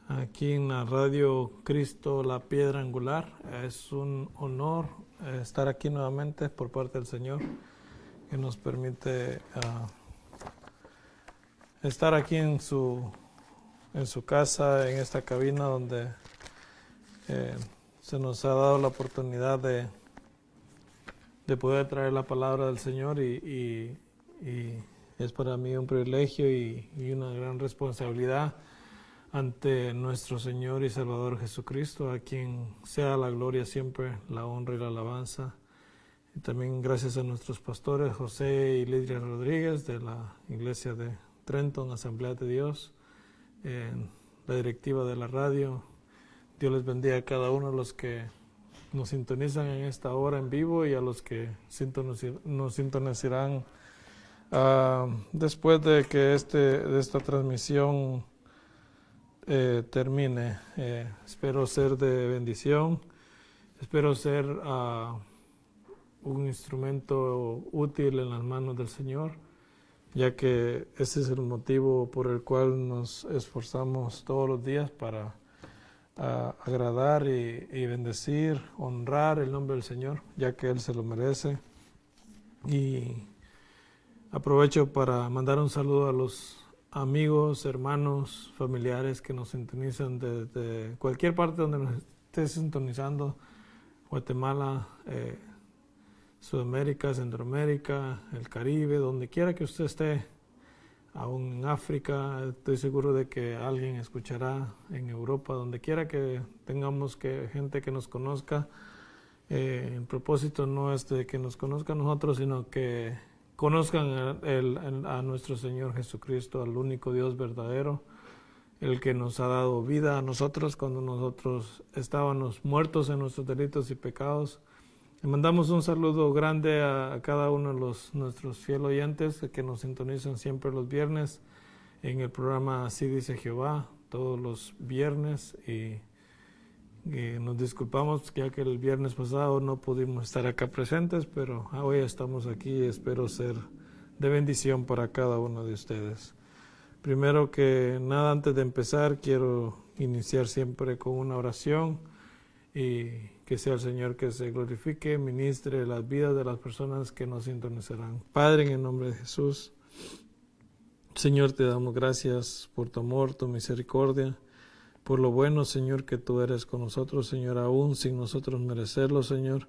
aquí en la radio Cristo, la piedra angular. Es un honor estar aquí nuevamente por parte del Señor, que nos permite estar aquí en su casa, en esta cabina donde se nos ha dado la oportunidad de poder traer la palabra del Señor y es para mí un privilegio y una gran responsabilidad ante nuestro Señor y Salvador Jesucristo, a quien sea la gloria siempre, la honra y la alabanza. Y también gracias a nuestros pastores José y Lidia Rodríguez de la iglesia de Trenton, Asamblea de Dios, la directiva de la radio. Dios les bendiga a cada uno de los que nos sintonizan en esta hora en vivo y a los que nos sintonizarán después de que esta transmisión termine. Espero ser de bendición, espero ser un instrumento útil en las manos del Señor, ya que ese es el motivo por el cual nos esforzamos todos los días para agradar y bendecir, honrar el nombre del Señor, ya que Él se lo merece. Y aprovecho para mandar un saludo a los amigos, hermanos, familiares que nos sintonizan desde cualquier parte donde nos esté sintonizando: Guatemala, Sudamérica, Centroamérica, el Caribe, donde quiera que usted esté, aún en África. Estoy seguro de que alguien escuchará en Europa, donde quiera que tengamos gente que nos conozca. El propósito no es de que nos conozcan nosotros, sino que conozcan a nuestro Señor Jesucristo, al único Dios verdadero, el que nos ha dado vida a nosotros cuando nosotros estábamos muertos en nuestros delitos y pecados. Le mandamos un saludo grande a cada uno de nuestros fieles oyentes que nos sintonizan siempre los viernes en el programa Así dice Jehová, todos los viernes, y nos disculpamos ya que el viernes pasado no pudimos estar acá presentes, pero hoy estamos aquí y espero ser de bendición para cada uno de ustedes. Primero que nada, antes de empezar, quiero iniciar siempre con una oración y que sea el Señor que se glorifique, ministre las vidas de las personas que nos sintonizarán. Padre, en el nombre de Jesús, Señor, te damos gracias por tu amor, tu misericordia, por lo bueno, Señor, que tú eres con nosotros, Señor, aún sin nosotros merecerlo, Señor.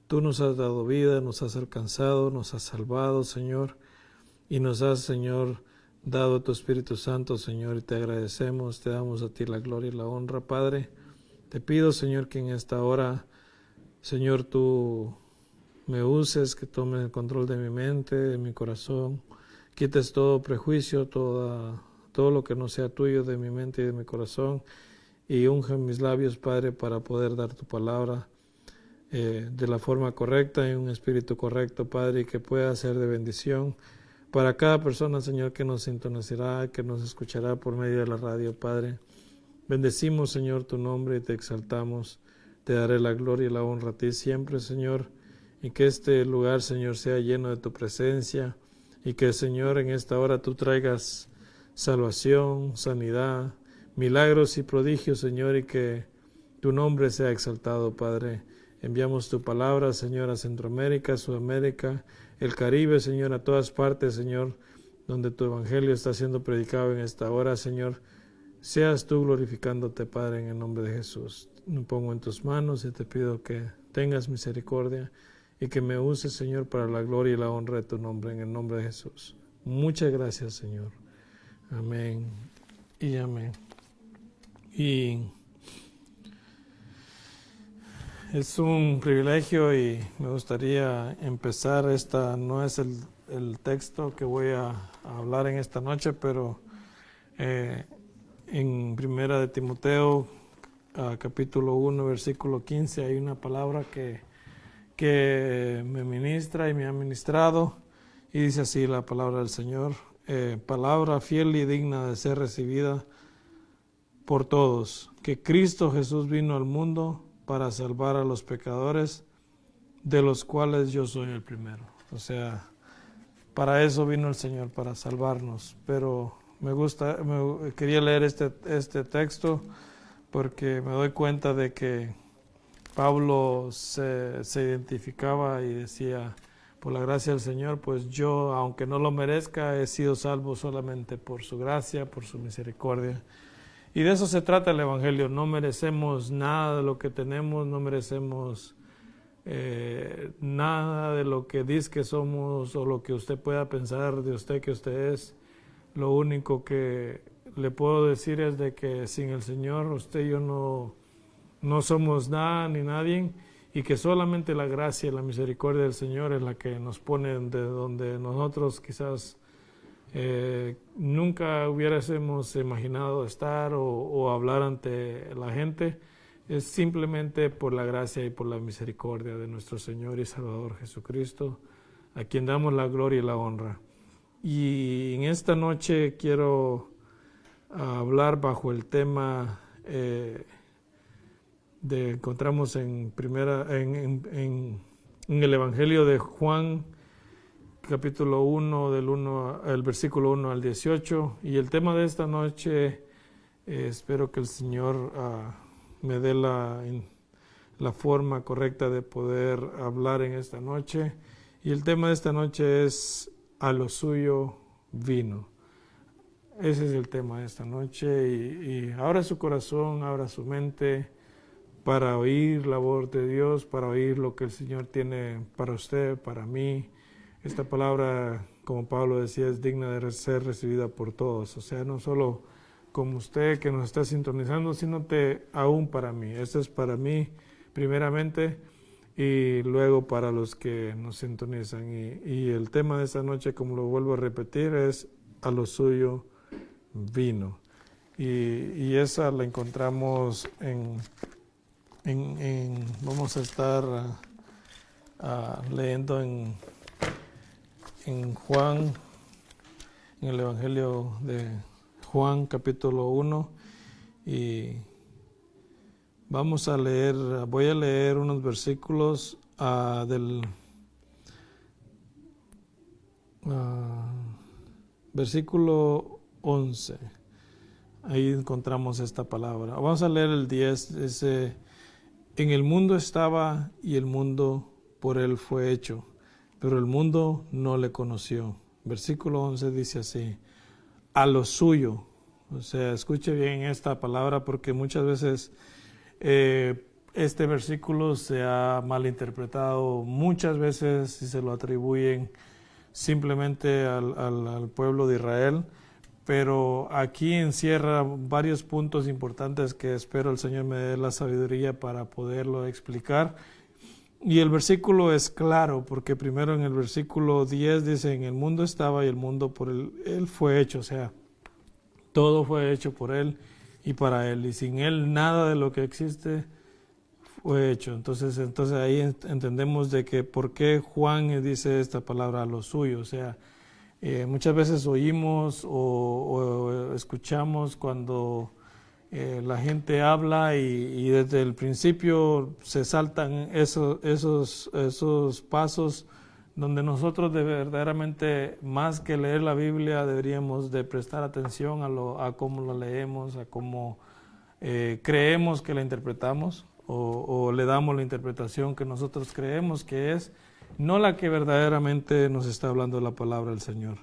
Tú nos has dado vida, nos has alcanzado, nos has salvado, Señor, y nos has, Señor, dado tu Espíritu Santo, Señor, y te agradecemos, te damos a ti la gloria y la honra, Padre. Te pido, Señor, que en esta hora, Señor, tú me uses, que tomes el control de mi mente, de mi corazón, quites todo prejuicio, todo lo que no sea tuyo de mi mente y de mi corazón, y unge mis labios, Padre, para poder dar tu palabra de la forma correcta, en un espíritu correcto, Padre, y que pueda ser de bendición para cada persona, Señor, que nos sintonizará, que nos escuchará por medio de la radio, Padre. Bendecimos, Señor, tu nombre y te exaltamos. Te daré la gloria y la honra a ti siempre, Señor, y que este lugar, Señor, sea lleno de tu presencia, y que, Señor, en esta hora tú traigas salvación, sanidad, milagros y prodigios, Señor, y que tu nombre sea exaltado, Padre. Enviamos tu palabra, Señor, a Centroamérica, Sudamérica, el Caribe, Señor, a todas partes, Señor, donde tu evangelio está siendo predicado en esta hora, Señor. Seas tú glorificándote, Padre, en el nombre de Jesús. Me pongo en tus manos y te pido que tengas misericordia y que me uses, Señor, para la gloria y la honra de tu nombre, en el nombre de Jesús. Muchas gracias, Señor. Amén y amén. Y es un privilegio y me gustaría empezar. Esta no es el texto que voy a hablar en esta noche, pero en Primera de Timoteo, capítulo 1, versículo 15, hay una palabra que me ministra y me ha ministrado, y dice así la palabra del Señor: palabra fiel y digna de ser recibida por todos, que Cristo Jesús vino al mundo para salvar a los pecadores, de los cuales yo soy el primero. O sea, para eso vino el Señor, para salvarnos, pero quería leer este texto porque me doy cuenta de que Pablo se identificaba y decía, por la gracia del Señor, pues yo, aunque no lo merezca, he sido salvo solamente por su gracia, por su misericordia. Y de eso se trata el Evangelio. No merecemos nada de lo que tenemos, no merecemos nada de lo que dice que somos o lo que usted pueda pensar de usted que usted es. Lo único que le puedo decir es de que sin el Señor usted y yo no somos nada ni nadie, y que solamente la gracia y la misericordia del Señor es la que nos pone de donde nosotros quizás nunca hubiésemos imaginado estar o hablar ante la gente. Es simplemente por la gracia y por la misericordia de nuestro Señor y Salvador Jesucristo, a quien damos la gloria y la honra. Y en esta noche quiero hablar bajo el tema encontramos en el Evangelio de Juan, capítulo 1, el versículo 1 al 18, y el tema de esta noche, espero que el Señor me dé la forma correcta de poder hablar en esta noche, y el tema de esta noche es a lo suyo vino. Ese es el tema de esta noche, y abra su corazón, abra su mente para oír la voz de Dios, para oír lo que el Señor tiene para usted, para mí. Esta palabra, como Pablo decía, es digna de ser recibida por todos. O sea, no solo como usted que nos está sintonizando, sino aún para mí. Esto es para mí primeramente y luego para los que nos sintonizan. Y el tema de esta noche, como lo vuelvo a repetir, es a lo suyo vino. Y esa la encontramos vamos a estar leyendo en Juan, en el Evangelio de Juan, capítulo 1, y voy a leer unos versículos del versículo 11. Ahí encontramos esta palabra. Vamos a leer el 10, dice: en el mundo estaba y el mundo por él fue hecho, pero el mundo no le conoció. Versículo 11 dice así: a lo suyo. O sea, escuche bien esta palabra porque muchas veces este versículo se ha malinterpretado muchas veces y se lo atribuyen simplemente al pueblo de Israel. Pero aquí encierra varios puntos importantes que espero el Señor me dé la sabiduría para poderlo explicar. Y el versículo es claro, porque primero en el versículo 10 dice: en el mundo estaba y el mundo por él fue hecho. O sea, todo fue hecho por Él y para Él. Y sin Él nada de lo que existe fue hecho. Entonces ahí entendemos de que por qué Juan dice esta palabra a lo suyo. O sea, muchas veces oímos o escuchamos cuando la gente habla y desde el principio se saltan esos pasos donde nosotros verdaderamente, más que leer la Biblia, deberíamos de prestar atención a cómo la leemos, a cómo creemos que la interpretamos o le damos la interpretación que nosotros creemos que es, no la que verdaderamente nos está hablando la palabra del Señor.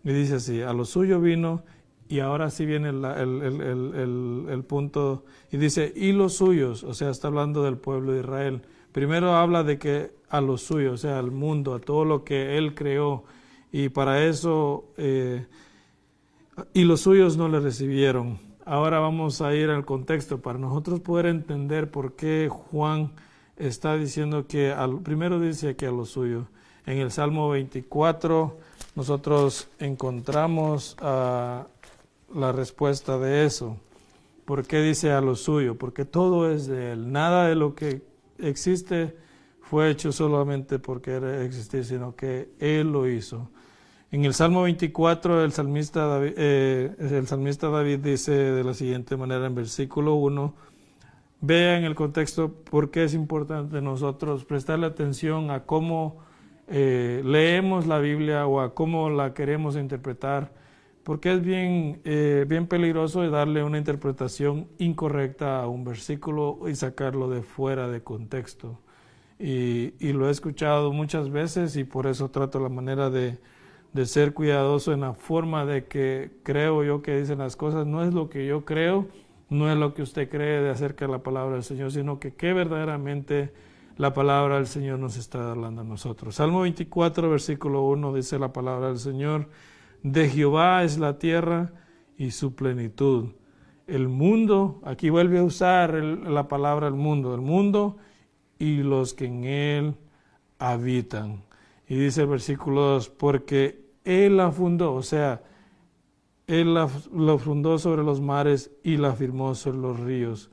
Y dice así: a lo suyo vino, y ahora sí viene el punto, y dice: y los suyos, o sea, está hablando del pueblo de Israel. Primero habla de que a los suyos, o sea, al mundo, a todo lo que Él creó, y para eso, y los suyos no le recibieron. Ahora vamos a ir al contexto para nosotros poder entender por qué Juan está diciendo que primero dice que a lo suyo. En el Salmo 24 nosotros encontramos la respuesta de eso. ¿Por qué dice a lo suyo? Porque todo es de Él. Nada de lo que existe fue hecho solamente porque era existir, sino que Él lo hizo. En el Salmo 24 el salmista David dice de la siguiente manera en versículo 1: vean el contexto por qué es importante nosotros prestarle atención a cómo leemos la Biblia o a cómo la queremos interpretar, porque es bien peligroso darle una interpretación incorrecta a un versículo y sacarlo de fuera de contexto. Y lo he escuchado muchas veces y por eso trato la manera de ser cuidadoso en la forma de que creo yo que dicen las cosas. No es lo que yo creo, no es lo que usted cree de acerca de la palabra del Señor, sino que verdaderamente la palabra del Señor nos está hablando a nosotros. Salmo 24, versículo 1 dice la palabra del Señor: de Jehová es la tierra y su plenitud. El mundo, aquí vuelve a usar la palabra el mundo y los que en él habitan. Y dice el versículo 2, porque Él la fundó, o sea, Él lo fundó sobre los mares y la firmó sobre los ríos.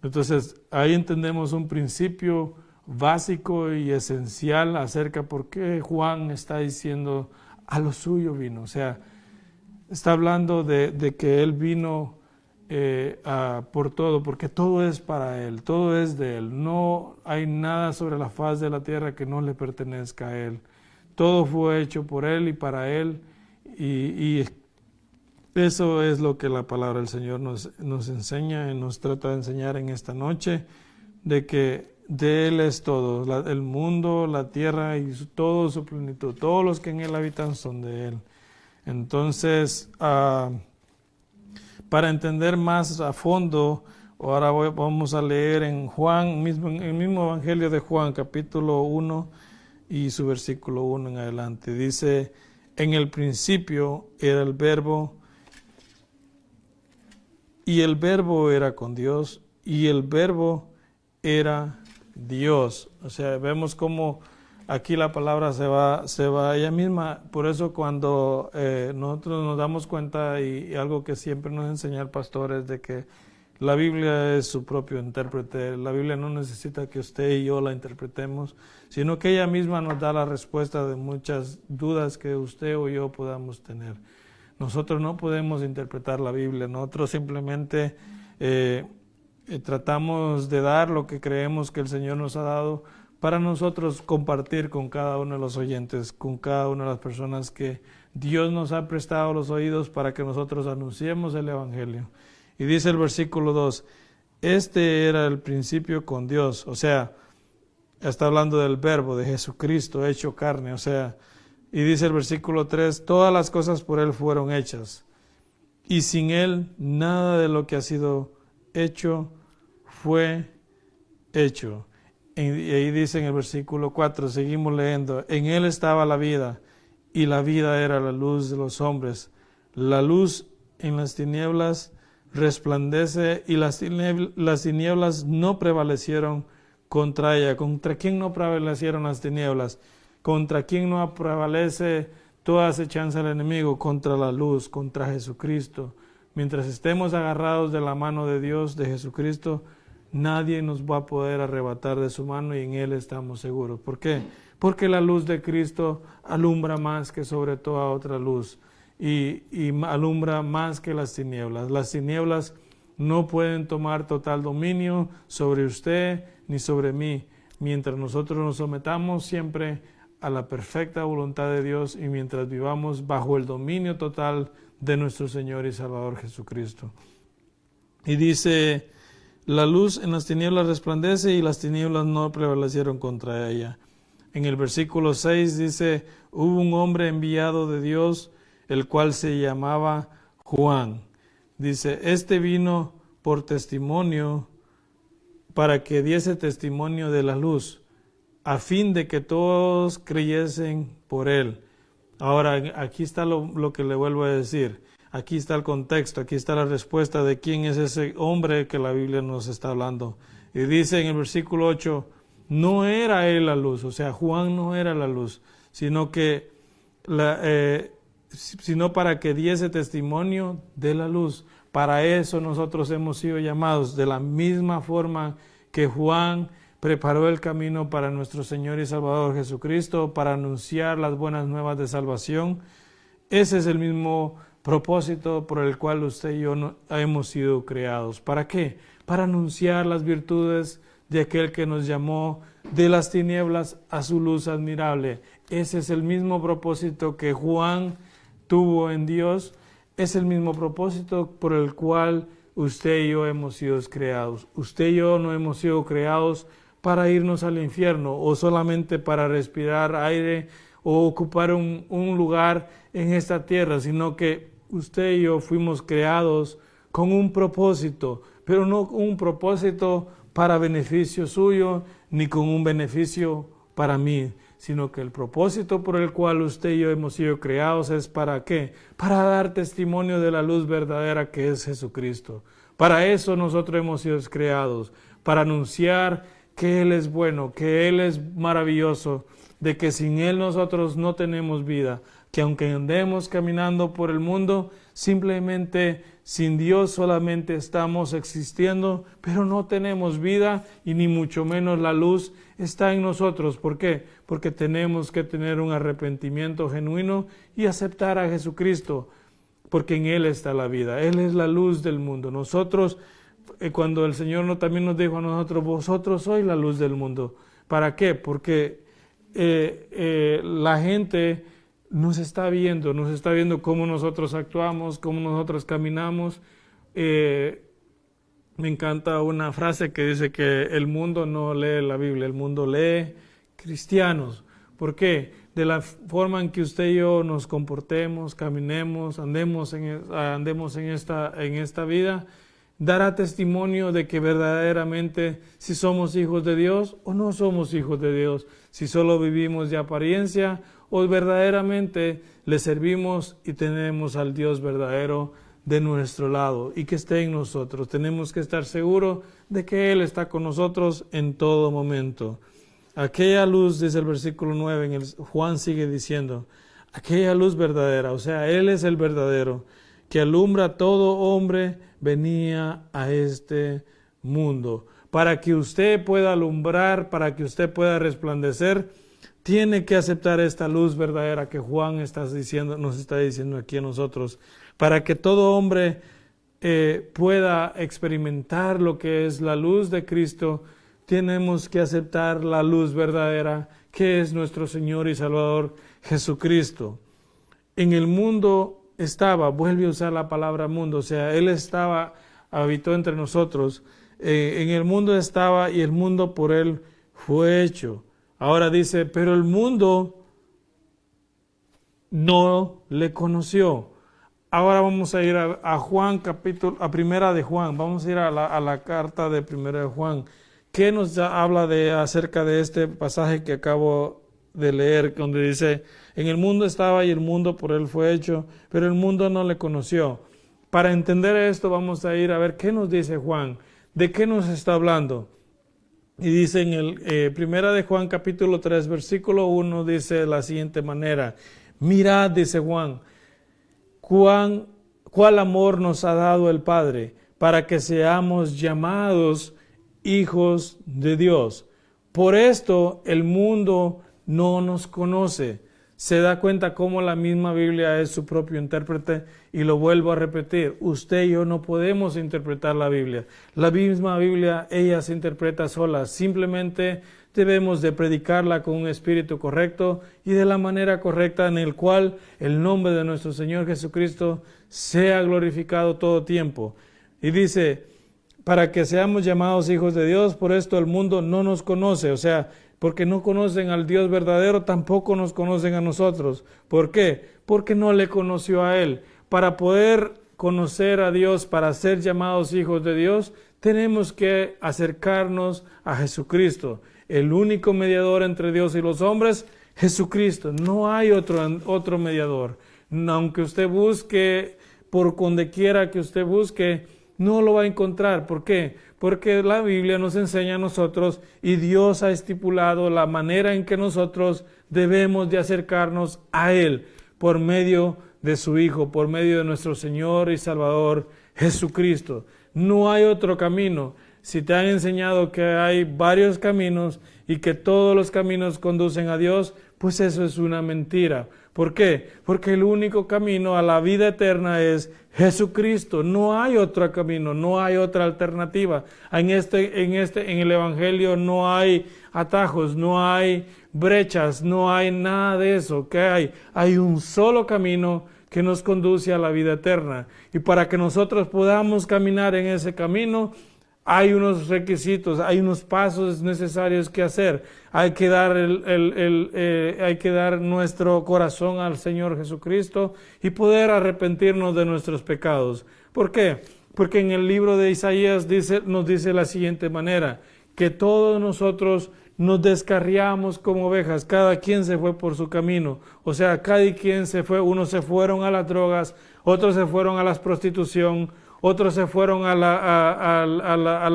Entonces, ahí entendemos un principio básico y esencial acerca por qué Juan está diciendo a lo suyo vino. O sea, está hablando de que Él vino por todo, porque todo es para Él, todo es de Él. No hay nada sobre la faz de la tierra que no le pertenezca a Él. Todo fue hecho por Él y para Él, y eso es lo que la palabra del Señor nos enseña y nos trata de enseñar en esta noche, de que de Él es todo, el mundo, la tierra y todo su plenitud, todos los que en Él habitan son de Él. Entonces, para entender más a fondo, ahora vamos a leer en Juan, en el mismo Evangelio de Juan, capítulo 1 y su versículo 1 en adelante. Dice: en el principio era el Verbo, y el Verbo era con Dios, y el Verbo era Dios. O sea, vemos cómo aquí la palabra se va ella misma. Por eso cuando nosotros nos damos cuenta, y algo que siempre nos enseña el pastor, es de que la Biblia es su propio intérprete. La Biblia no necesita que usted y yo la interpretemos, sino que ella misma nos da la respuesta de muchas dudas que usted o yo podamos tener. Nosotros no podemos interpretar la Biblia, nosotros simplemente tratamos de dar lo que creemos que el Señor nos ha dado para nosotros compartir con cada uno de los oyentes, con cada una de las personas que Dios nos ha prestado los oídos para que nosotros anunciemos el Evangelio. Y dice el versículo 2, este era el principio con Dios, o sea, está hablando del Verbo, de Jesucristo hecho carne, o sea, y dice el versículo 3, todas las cosas por Él fueron hechas, y sin Él nada de lo que ha sido hecho fue hecho. Y ahí dice en el versículo 4, seguimos leyendo, en Él estaba la vida, y la vida era la luz de los hombres. La luz en las tinieblas resplandece, y las tinieblas no prevalecieron contra ella. ¿Contra quién no prevalecieron las tinieblas? ¿Contra quién no prevalece toda acechanza del enemigo? Contra la luz, contra Jesucristo. Mientras estemos agarrados de la mano de Dios, de Jesucristo, nadie nos va a poder arrebatar de su mano, y en Él estamos seguros. ¿Por qué? Porque la luz de Cristo alumbra más que sobre toda otra luz, y alumbra más que las tinieblas. Las tinieblas no pueden tomar total dominio sobre usted ni sobre mí, mientras nosotros nos sometamos siempre a la perfecta voluntad de Dios, y mientras vivamos bajo el dominio total de nuestro Señor y Salvador Jesucristo. Y dice, la luz en las tinieblas resplandece, y las tinieblas no prevalecieron contra ella. En el versículo 6 dice, hubo un hombre enviado de Dios, el cual se llamaba Juan. Dice, este vino por testimonio, para que diese testimonio de la luz, a fin de que todos creyesen por él. Ahora, aquí está lo que le vuelvo a decir. Aquí está el contexto, aquí está la respuesta de quién es ese hombre que la Biblia nos está hablando. Y dice en el versículo 8, no era él la luz, o sea, Juan no era la luz, sino para que diese testimonio de la luz. Para eso nosotros hemos sido llamados, de la misma forma que Juan preparó el camino para nuestro Señor y Salvador Jesucristo, para anunciar las buenas nuevas de salvación. Ese es el mismo propósito por el cual usted y yo hemos sido creados. ¿Para qué? Para anunciar las virtudes de aquel que nos llamó de las tinieblas a su luz admirable. Ese es el mismo propósito que Juan tuvo en Dios, es el mismo propósito por el cual usted y yo hemos sido creados. Usted y yo no hemos sido creados para irnos al infierno o solamente para respirar aire o ocupar un lugar en esta tierra, sino que usted y yo fuimos creados con un propósito, pero no un propósito para beneficio suyo ni con un beneficio para mí, sino que el propósito por el cual usted y yo hemos sido creados es ¿para qué? Para dar testimonio de la luz verdadera que es Jesucristo. Para eso nosotros hemos sido creados, para anunciar que Él es bueno, que Él es maravilloso, de que sin Él nosotros no tenemos vida, que aunque andemos caminando por el mundo, simplemente sin Dios solamente estamos existiendo, pero no tenemos vida y ni mucho menos la luz está en nosotros. ¿Por qué? Porque tenemos que tener un arrepentimiento genuino y aceptar a Jesucristo, porque en Él está la vida. Él es la luz del mundo. Nosotros, cuando el Señor también nos dijo a nosotros, vosotros sois la luz del mundo. ¿Para qué? Porque la gente nos está viendo cómo nosotros actuamos, cómo nosotros caminamos. Me encanta una frase que dice que el mundo no lee la Biblia, el mundo lee cristianos. ¿Por qué? De la forma en que usted y yo nos comportemos, caminemos, andemos en esta vida, dará testimonio de que verdaderamente si somos hijos de Dios o no somos hijos de Dios, si solo vivimos de apariencia o verdaderamente le servimos y tenemos al Dios verdadero de nuestro lado y que esté en nosotros. Tenemos que estar seguros de que Él está con nosotros en todo momento. Aquella luz, dice el versículo 9, Juan sigue diciendo, aquella luz verdadera, o sea, Él es el verdadero, que alumbra a todo hombre, venía a este mundo. Para que usted pueda alumbrar, para que usted pueda resplandecer, tiene que aceptar esta luz verdadera que Juan nos está diciendo aquí a nosotros. Para que todo hombre pueda experimentar lo que es la luz de Cristo, tenemos que aceptar la luz verdadera que es nuestro Señor y Salvador Jesucristo. En el mundo vuelve a usar la palabra mundo, o sea, Él habitó entre nosotros. En el mundo estaba y el mundo por Él fue hecho. Ahora dice, pero el mundo no le conoció. Ahora vamos a ir a Juan, a Primera de Juan. Vamos a ir a la carta de Primera de Juan. ¿Qué nos habla acerca de este pasaje que acabo de leer, donde dice, en el mundo estaba y el mundo por Él fue hecho, pero el mundo no le conoció? Para entender esto vamos a ir a ver qué nos dice Juan, de qué nos está hablando. Y dice en Primera de Juan capítulo 3 versículo 1, dice de la siguiente manera, mirad, dice Juan, cuál amor nos ha dado el Padre para que seamos llamados hijos de Dios. Por esto el mundo no nos conoce. Se da cuenta cómo la misma Biblia es su propio intérprete, y lo vuelvo a repetir, usted y yo no podemos interpretar la Biblia. La misma Biblia, ella se interpreta sola. Simplemente debemos de predicarla con un espíritu correcto y de la manera correcta en el cual el nombre de nuestro Señor Jesucristo sea glorificado todo tiempo. Y dice, para que seamos llamados hijos de Dios, por esto el mundo no nos conoce, o sea, porque no conocen al Dios verdadero, tampoco nos conocen a nosotros. ¿Por qué? Porque no le conoció a Él. Para poder conocer a Dios, para ser llamados hijos de Dios, tenemos que acercarnos a Jesucristo. El único mediador entre Dios y los hombres, Jesucristo. No hay otro mediador. Aunque usted busque, por donde quiera que usted busque, no lo va a encontrar. ¿Por qué? Porque la Biblia nos enseña a nosotros y Dios ha estipulado la manera en que nosotros debemos de acercarnos a Él por medio de su Hijo, por medio de nuestro Señor y Salvador Jesucristo. No hay otro camino. Si te han enseñado que hay varios caminos y que todos los caminos conducen a Dios, pues eso es una mentira. ¿Por qué? Porque el único camino a la vida eterna es Jesucristo. No hay otro camino, no hay otra alternativa. En el Evangelio no hay atajos, no hay brechas, no hay nada de eso. ¿Qué hay? Hay un solo camino que nos conduce a la vida eterna. Y para que nosotros podamos caminar en ese camino, hay unos requisitos, hay unos pasos necesarios que hacer. Hay que dar, hay que dar nuestro corazón al Señor Jesucristo y poder arrepentirnos de nuestros pecados. ¿Por qué? Porque en el libro de Isaías nos dice la siguiente manera, que todos nosotros nos descarriamos como ovejas, cada quien se fue por su camino. O sea, cada quien se fue, unos se fueron a las drogas, otros se fueron a la prostitución, otros se fueron al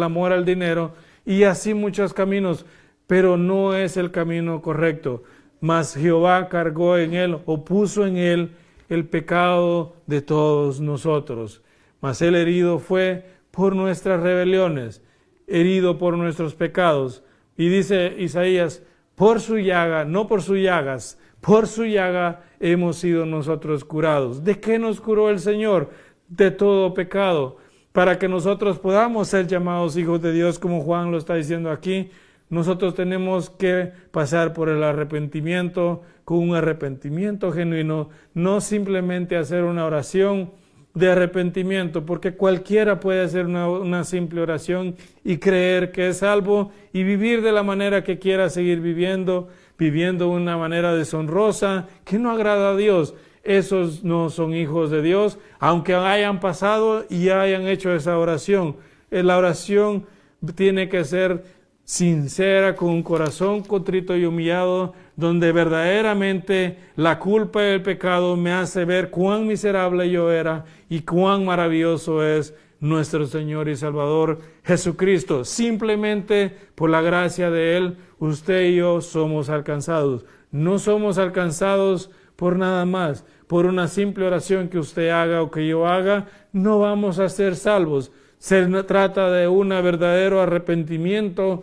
amor al dinero, y así muchos caminos, pero no es el camino correcto. Mas Jehová cargó en él, o puso en él, el pecado de todos nosotros. Mas él herido fue por nuestras rebeliones, herido por nuestros pecados. Y dice Isaías, por su llaga, no por sus llagas, por su llaga hemos sido nosotros curados. ¿De qué nos curó el Señor? De todo pecado, para que nosotros podamos ser llamados hijos de Dios, como Juan lo está diciendo aquí. Nosotros tenemos que pasar por el arrepentimiento, con un arrepentimiento genuino, no simplemente hacer una oración de arrepentimiento, porque cualquiera puede hacer una simple oración y creer que es salvo y vivir de la manera que quiera seguir viviendo de una manera deshonrosa, que no agrada a Dios. Esos no son hijos de Dios, aunque hayan pasado y hayan hecho esa oración. La oración tiene que ser sincera, con un corazón contrito y humillado, donde verdaderamente la culpa y el pecado me hace ver cuán miserable yo era y cuán maravilloso es nuestro Señor y Salvador Jesucristo. Simplemente por la gracia de Él, usted y yo somos alcanzados. No somos alcanzados por nada más. Por una simple oración que usted haga o que yo haga, no vamos a ser salvos. Se trata de un verdadero arrepentimiento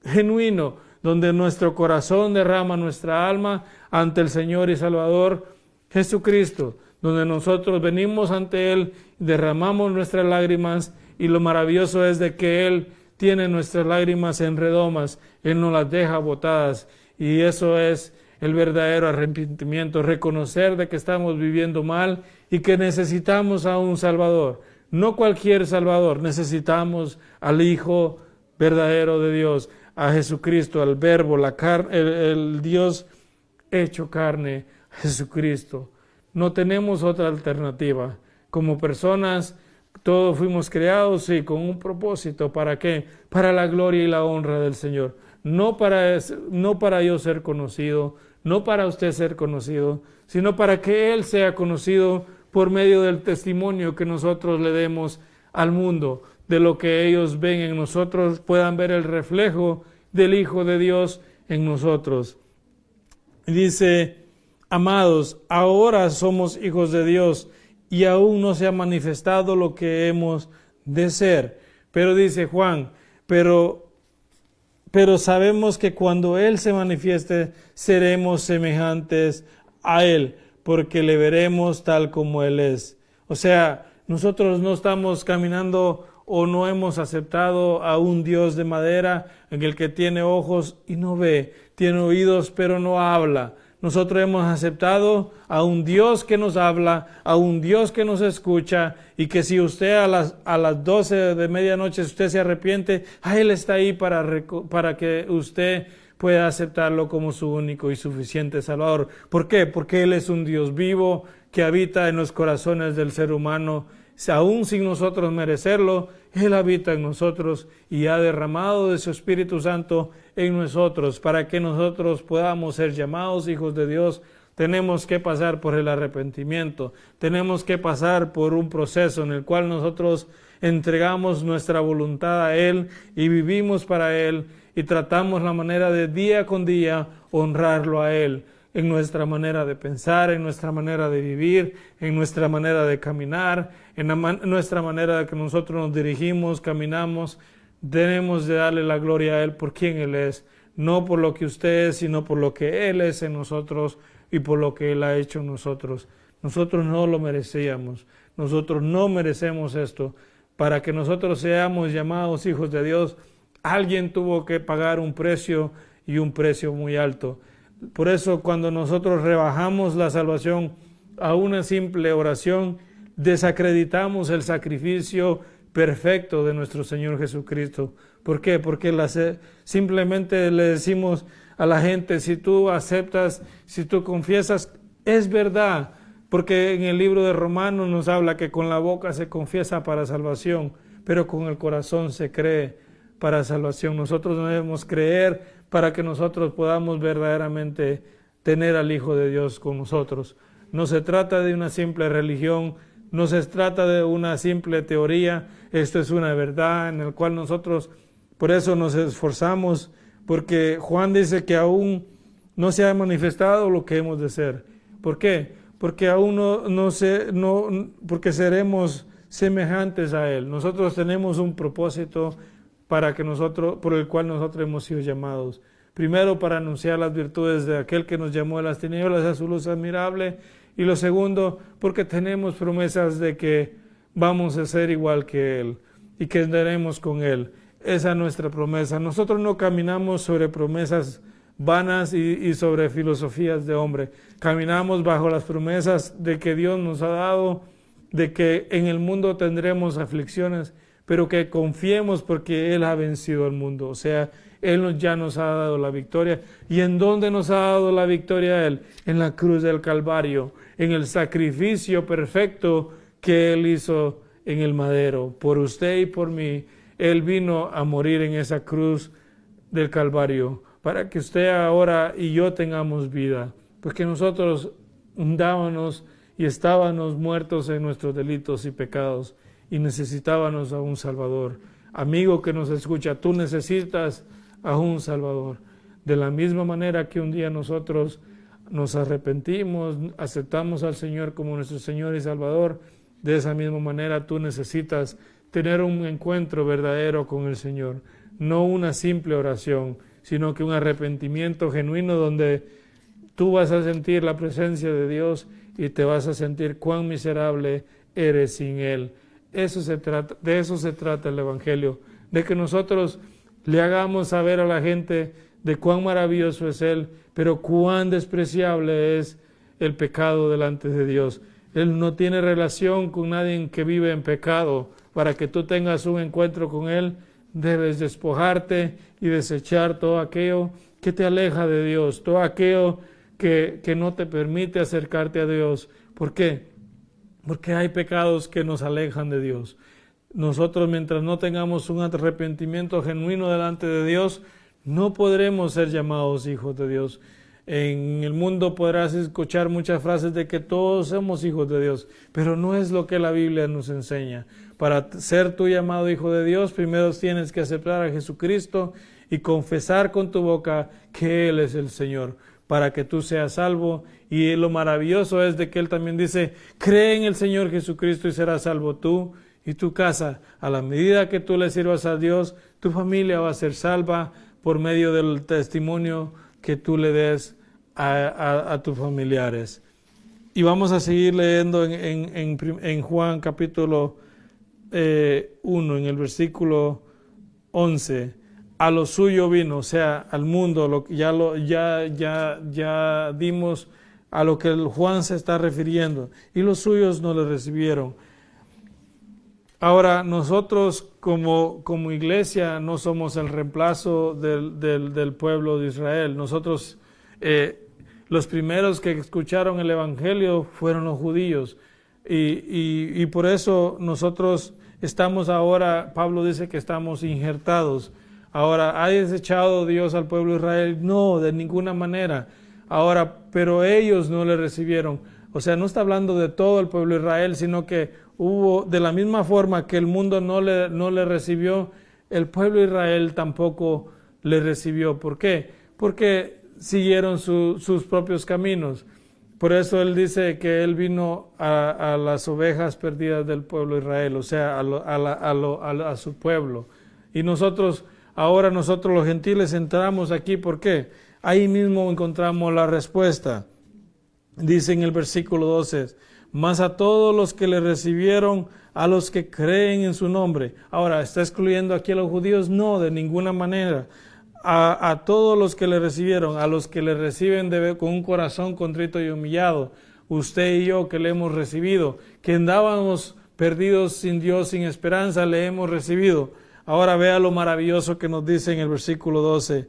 genuino, donde nuestro corazón derrama nuestra alma ante el Señor y Salvador Jesucristo, donde nosotros venimos ante Él, derramamos nuestras lágrimas, y lo maravilloso es de que Él tiene nuestras lágrimas en redomas, Él no las deja botadas, y eso es el verdadero arrepentimiento, reconocer de que estamos viviendo mal y que necesitamos a un Salvador. No cualquier Salvador, necesitamos al Hijo verdadero de Dios, a Jesucristo, al Verbo, el Dios hecho carne, Jesucristo. No tenemos otra alternativa. Como personas, todos fuimos creados, sí, con un propósito. ¿Para qué? Para la gloria y la honra del Señor. No para yo ser conocido, no para usted ser conocido, sino para que Él sea conocido por medio del testimonio que nosotros le demos al mundo, de lo que ellos ven en nosotros, puedan ver el reflejo del Hijo de Dios en nosotros. Dice, amados, ahora somos hijos de Dios y aún no se ha manifestado lo que hemos de ser. Pero dice Juan, pero sabemos que cuando Él se manifieste, seremos semejantes a Él, porque le veremos tal como Él es. O sea, nosotros no estamos caminando o no hemos aceptado a un Dios de madera en el que tiene ojos y no ve, tiene oídos pero no habla. Nosotros hemos aceptado a un Dios que nos habla, a un Dios que nos escucha, y que si usted a las 12 de medianoche usted se arrepiente, Él está ahí para que usted pueda aceptarlo como su único y suficiente Salvador. ¿Por qué? Porque Él es un Dios vivo que habita en los corazones del ser humano. Aún sin nosotros merecerlo, Él habita en nosotros y ha derramado de su Espíritu Santo en nosotros. Para que nosotros podamos ser llamados hijos de Dios, tenemos que pasar por el arrepentimiento. Tenemos que pasar por un proceso en el cual nosotros entregamos nuestra voluntad a Él y vivimos para Él y tratamos la manera de día con día honrarlo a Él. En nuestra manera de pensar, en nuestra manera de vivir, en nuestra manera de caminar, en nuestra manera de que nosotros nos dirigimos, caminamos. Tenemos de darle la gloria a Él por quien Él es, no por lo que usted es, sino por lo que Él es en nosotros y por lo que Él ha hecho en nosotros. Nosotros no lo merecíamos, nosotros no merecemos esto. Para que nosotros seamos llamados hijos de Dios, alguien tuvo que pagar un precio, y un precio muy alto. Por eso cuando nosotros rebajamos la salvación a una simple oración, desacreditamos el sacrificio perfecto de nuestro Señor Jesucristo. ¿Por qué? Porque simplemente le decimos a la gente, si tú aceptas, si tú confiesas, es verdad, porque en el libro de Romanos nos habla que con la boca se confiesa para salvación, pero con el corazón se cree para salvación. Nosotros debemos creer para que nosotros podamos verdaderamente tener al Hijo de Dios con nosotros. No se trata de una simple religión, no se trata de una simple teoría, esto es una verdad en la cual nosotros, por eso nos esforzamos, porque Juan dice que aún no se ha manifestado lo que hemos de ser. ¿Por qué? Porque aún porque seremos semejantes a Él. Nosotros tenemos un propósito por el cual nosotros hemos sido llamados. Primero, para anunciar las virtudes de aquel que nos llamó de las tinieblas a su luz admirable. Y lo segundo, porque tenemos promesas de que vamos a ser igual que Él y que andaremos con Él. Esa es nuestra promesa. Nosotros no caminamos sobre promesas vanas y sobre filosofías de hombre. Caminamos bajo las promesas de que Dios nos ha dado, de que en el mundo tendremos aflicciones, pero que confiemos porque Él ha vencido al mundo. O sea, Él ya nos ha dado la victoria. ¿Y en dónde nos ha dado la victoria Él? En la cruz del Calvario, en el sacrificio perfecto que Él hizo en el madero. Por usted y por mí, Él vino a morir en esa cruz del Calvario, para que usted ahora y yo tengamos vida. Porque nosotros hundábamos y estábamos muertos en nuestros delitos y pecados y necesitábamos a un Salvador. Amigo que nos escucha, tú necesitas a un Salvador. De la misma manera que un día nosotros nos arrepentimos, aceptamos al Señor como nuestro Señor y Salvador, de esa misma manera tú necesitas tener un encuentro verdadero con el Señor. No una simple oración, sino que un arrepentimiento genuino donde tú vas a sentir la presencia de Dios y te vas a sentir cuán miserable eres sin Él. De eso se trata el Evangelio, de que nosotros le hagamos saber a la gente de cuán maravilloso es Él, pero cuán despreciable es el pecado delante de Dios. Él no tiene relación con nadie que vive en pecado. Para que tú tengas un encuentro con Él, debes despojarte y desechar todo aquello que te aleja de Dios, todo aquello que no te permite acercarte a Dios. ¿Por qué? Porque hay pecados que nos alejan de Dios. Nosotros, mientras no tengamos un arrepentimiento genuino delante de Dios, no podremos ser llamados hijos de Dios. En el mundo podrás escuchar muchas frases de que todos somos hijos de Dios, pero no es lo que la Biblia nos enseña. Para ser tú llamado hijo de Dios, primero tienes que aceptar a Jesucristo y confesar con tu boca que Él es el Señor, para que tú seas salvo. Y lo maravilloso es de que Él también dice, cree en el Señor Jesucristo y serás salvo tú y tu casa. A la medida que tú le sirvas a Dios, tu familia va a ser salva por medio del testimonio que tú le des a tus familiares. Y vamos a seguir leyendo en Juan capítulo 1, en el versículo 11. A lo suyo vino, o sea, al mundo, ya dimos a lo que Juan se está refiriendo, y los suyos no le recibieron. Ahora, nosotros como iglesia no somos el reemplazo del pueblo de Israel. Nosotros, los primeros que escucharon el Evangelio fueron los judíos, y por eso nosotros estamos ahora, Pablo dice que estamos injertados. Ahora, ¿ha desechado Dios al pueblo de Israel? No, de ninguna manera. Ahora, pero ellos no le recibieron. O sea, no está hablando de todo el pueblo de Israel, sino que hubo, de la misma forma que el mundo no le recibió, el pueblo de Israel tampoco le recibió. ¿Por qué? Porque siguieron sus propios caminos. Por eso él dice que él vino a las ovejas perdidas del pueblo de Israel, o sea, a su pueblo. Y ahora nosotros los gentiles entramos aquí, ¿por qué? Ahí mismo encontramos la respuesta. Dice en el versículo 12, mas a todos los que le recibieron, a los que creen en su nombre. Ahora, ¿está excluyendo aquí a los judíos? No, de ninguna manera. A todos los que le recibieron, a los que le reciben con un corazón contrito y humillado, usted y yo que le hemos recibido, que andábamos perdidos sin Dios, sin esperanza, le hemos recibido. Ahora vea lo maravilloso que nos dice en el versículo 12.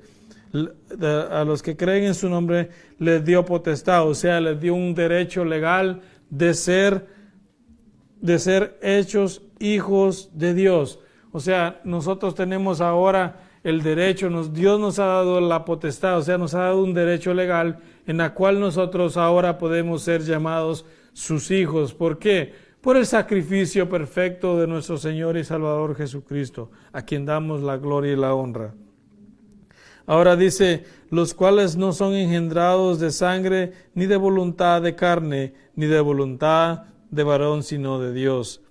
A los que creen en su nombre les dio potestad, o sea, les dio un derecho legal de ser hechos hijos de Dios. O sea, nosotros tenemos ahora el derecho, Dios nos ha dado la potestad, o sea, nos ha dado un derecho legal en la cual nosotros ahora podemos ser llamados sus hijos. ¿Por qué? Por el sacrificio perfecto de nuestro Señor y Salvador Jesucristo, a quien damos la gloria y la honra. Ahora dice, los cuales no son engendrados de sangre, ni de voluntad de carne, ni de voluntad de varón, sino de Dios.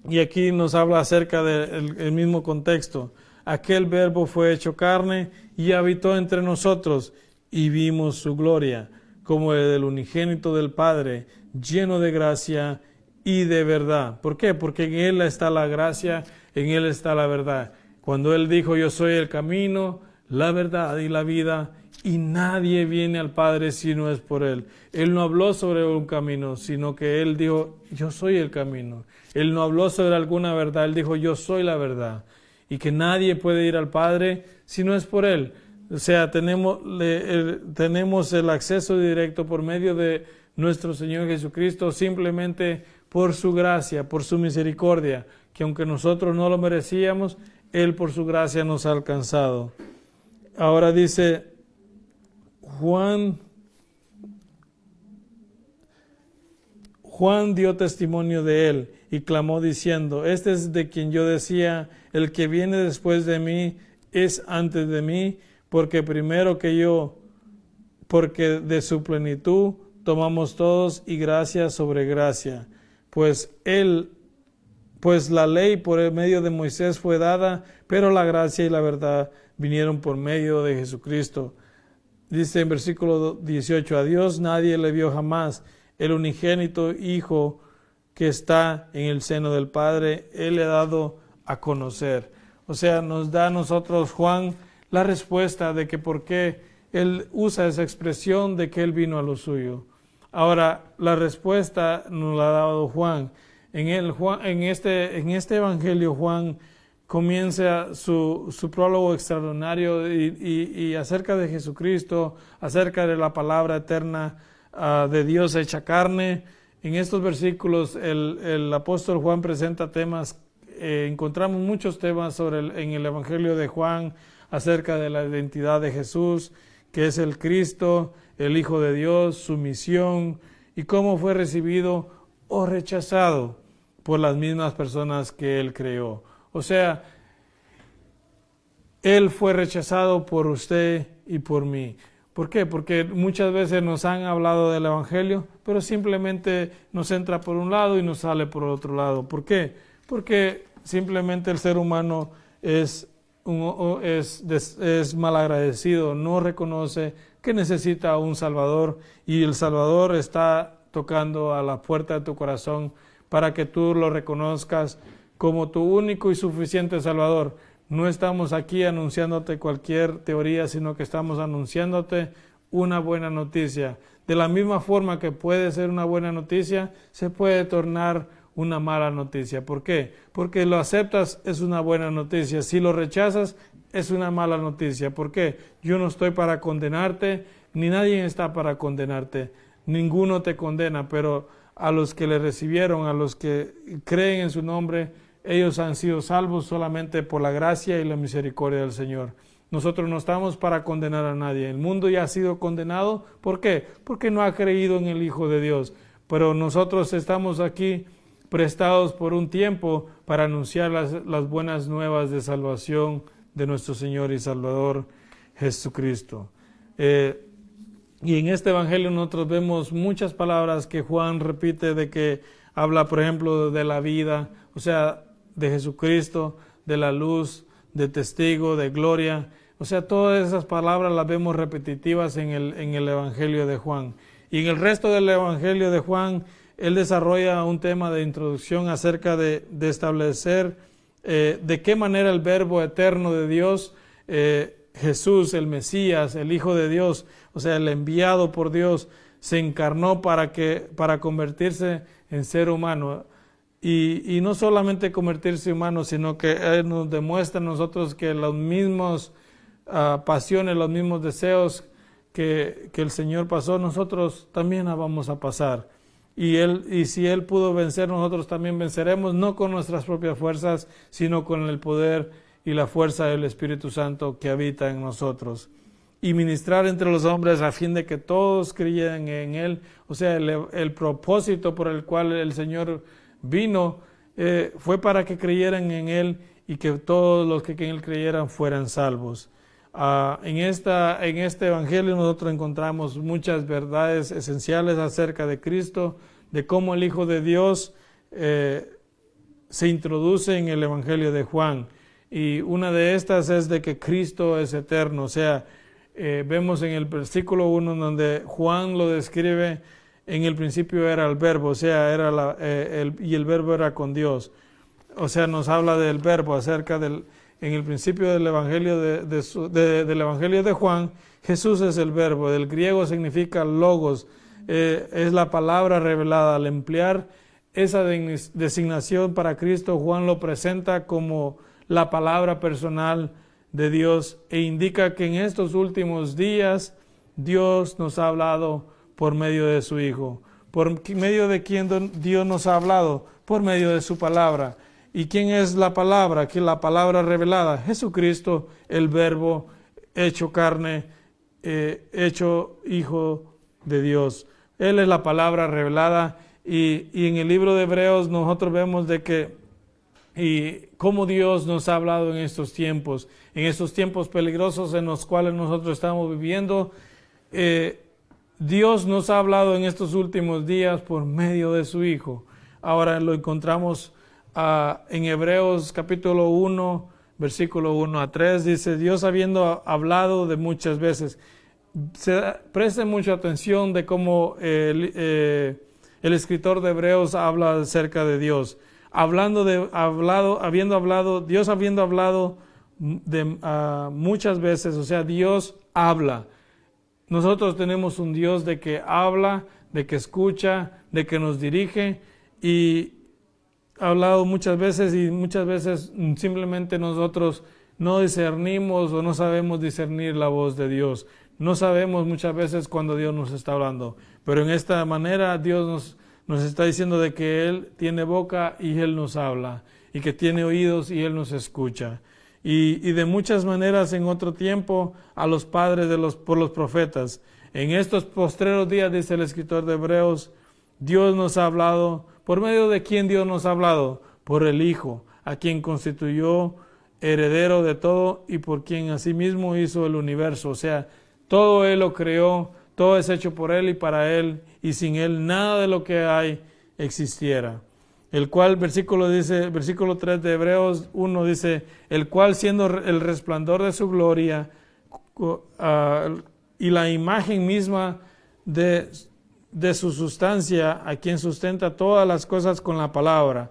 Y aquí nos habla acerca del mismo contexto. Aquel verbo fue hecho carne y habitó entre nosotros, y vimos su gloria, como el del unigénito del Padre, lleno de gracia y de verdad. ¿Por qué? Porque en Él está la gracia, en Él está la verdad. Cuando Él dijo, yo soy el camino, la verdad y la vida, y nadie viene al Padre si no es por Él. Él no habló sobre un camino, sino que Él dijo, yo soy el camino. Él no habló sobre alguna verdad, Él dijo, yo soy la verdad. Y que nadie puede ir al Padre si no es por Él. O sea, tenemos el acceso directo por medio de nuestro Señor Jesucristo, simplemente por su gracia, por su misericordia, que aunque nosotros no lo merecíamos, Él por su gracia nos ha alcanzado. Ahora dice Juan dio testimonio de Él y clamó diciendo, este es de quien yo decía, el que viene después de mí es antes de mí, porque primero que yo, porque de su plenitud tomamos todos y gracia sobre gracia. Pues la ley por el medio de Moisés fue dada, pero la gracia y la verdad vinieron por medio de Jesucristo. Dice en versículo 18, a Dios nadie le vio jamás, el unigénito Hijo que está en el seno del Padre, Él le ha dado a conocer. O sea, nos da a nosotros Juan la respuesta de que por qué Él usa esa expresión de que Él vino a lo suyo. Ahora, la respuesta nos la ha dado Juan. En este evangelio, Juan comienza su prólogo extraordinario y acerca de Jesucristo, acerca de la palabra eterna de Dios hecha carne. En estos versículos el apóstol Juan presenta temas, encontramos muchos temas en el evangelio de Juan acerca de la identidad de Jesús, que es el Cristo, el Hijo de Dios, su misión y cómo fue recibido o rechazado por las mismas personas que Él creó. O sea, Él fue rechazado por usted y por mí. ¿Por qué? Porque muchas veces nos han hablado del Evangelio, pero simplemente nos entra por un lado y nos sale por otro lado. ¿Por qué? Porque simplemente el ser humano es malagradecido, no reconoce que necesita un Salvador y el Salvador está tocando a la puerta de tu corazón para que tú lo reconozcas como tu único y suficiente Salvador. No estamos aquí anunciándote cualquier teoría, sino que estamos anunciándote una buena noticia. De la misma forma que puede ser una buena noticia, se puede tornar una mala noticia. ¿Por qué? Porque lo aceptas, es una buena noticia. Si lo rechazas, es una mala noticia. ¿Por qué? Yo no estoy para condenarte, ni nadie está para condenarte. Ninguno te condena, pero a los que le recibieron, a los que creen en su nombre, ellos han sido salvos solamente por la gracia y la misericordia del Señor. Nosotros no estamos para condenar a nadie. El mundo ya ha sido condenado. ¿Por qué? Porque no ha creído en el Hijo de Dios. Pero nosotros estamos aquí prestados por un tiempo para anunciar las buenas nuevas de salvación de nuestro Señor y Salvador Jesucristo. Y en este Evangelio nosotros vemos muchas palabras que Juan repite de que habla, por ejemplo, de la vida, o sea, de Jesucristo, de la luz, de testigo, de gloria. O sea, todas esas palabras las vemos repetitivas en el Evangelio de Juan. Y en el resto del Evangelio de Juan, él desarrolla un tema de introducción acerca de establecer de qué manera el Verbo eterno de Dios, Jesús, el Mesías, el Hijo de Dios, o sea, el enviado por Dios, se encarnó para convertirse en ser humano. Y no solamente convertirse humano, sino que Él nos demuestra a nosotros que los mismos pasiones, los mismos deseos que el Señor pasó, nosotros también la vamos a pasar. Y si Él pudo vencer, nosotros también venceremos, no con nuestras propias fuerzas, sino con el poder y la fuerza del Espíritu Santo que habita en nosotros. Y ministrar entre los hombres a fin de que todos creyeran en Él. O sea, el propósito por el cual el Señor vino fue para que creyeran en Él y que todos los que en Él creyeran fueran salvos. En este Evangelio nosotros encontramos muchas verdades esenciales acerca de Cristo, de cómo el Hijo de Dios se introduce en el Evangelio de Juan. Y una de estas es de que Cristo es eterno. O sea, vemos en el versículo 1 donde Juan lo describe: en el principio era el verbo, o sea, y el verbo era con Dios. O sea, nos habla del verbo acerca del... En el principio del Evangelio del Evangelio de Juan, Jesús es el verbo. Del griego significa logos, es la palabra revelada. Al emplear esa designación para Cristo, Juan lo presenta como la palabra personal de Dios e indica que en estos últimos días Dios nos ha hablado por medio de su Hijo. ¿Por medio de quién Dios nos ha hablado? Por medio de su palabra. ¿Y quién es la palabra? Que la palabra revelada, Jesucristo, el verbo hecho carne, hecho Hijo de Dios. Él es la palabra revelada, y en el libro de Hebreos nosotros vemos de que y cómo Dios nos ha hablado en estos tiempos peligrosos en los cuales nosotros estamos viviendo. Dios nos ha hablado en estos últimos días por medio de su Hijo. Ahora lo encontramos en Hebreos capítulo 1, versículo 1 a 3, dice: Dios habiendo hablado de muchas veces. Presten mucha atención de cómo el escritor de Hebreos habla acerca de Dios. Habiendo hablado muchas veces, o sea, Dios habla. Nosotros tenemos un Dios de que habla, de que escucha, de que nos dirige, y ha hablado muchas veces, y muchas veces simplemente nosotros no discernimos o no sabemos discernir la voz de Dios. No sabemos muchas veces cuando Dios nos está hablando, pero en esta manera Dios nos está diciendo de que Él tiene boca y Él nos habla, y que tiene oídos y Él nos escucha. Y de muchas maneras en otro tiempo a los padres por los profetas. En estos postreros días, dice el escritor de Hebreos, Dios nos ha hablado. ¿Por medio de quién Dios nos ha hablado? Por el Hijo, a quien constituyó heredero de todo y por quien asimismo hizo el universo. O sea, todo Él lo creó, todo es hecho por Él y para Él, y sin Él nada de lo que hay existiera. El cual, versículo 3 de Hebreos 1 dice: el cual, siendo el resplandor de su gloria y la imagen misma de su sustancia, a quien sustenta todas las cosas con la palabra,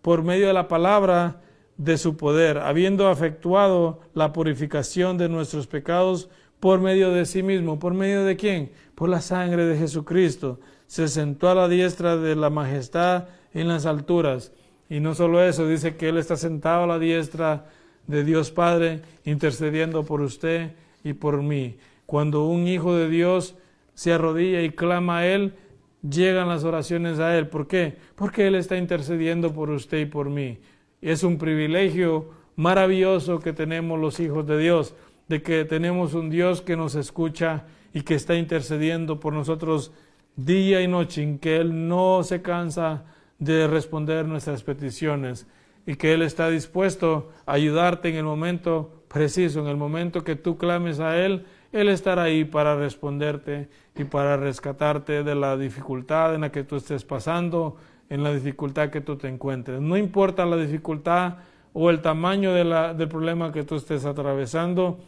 por medio de la palabra de su poder, habiendo efectuado la purificación de nuestros pecados por medio de sí mismo. ¿Por medio de quién? Por la sangre de Jesucristo. Se sentó a la diestra de la majestad en las alturas. Y no solo eso, dice que Él está sentado a la diestra de Dios Padre, intercediendo por usted y por mí. Cuando un hijo de Dios se arrodilla y clama a Él, llegan las oraciones a Él. ¿Por qué? Porque Él está intercediendo por usted y por mí. Es un privilegio maravilloso que tenemos los hijos de Dios, de que tenemos un Dios que nos escucha y que está intercediendo por nosotros día y noche, en que Él no se cansa de responder nuestras peticiones, y que Él está dispuesto a ayudarte en el momento preciso, en el momento que tú clames a Él. Él estará ahí para responderte y para rescatarte de la dificultad en la que tú estés pasando, en la dificultad que tú te encuentres. No importa la dificultad o el tamaño del problema que tú estés atravesando,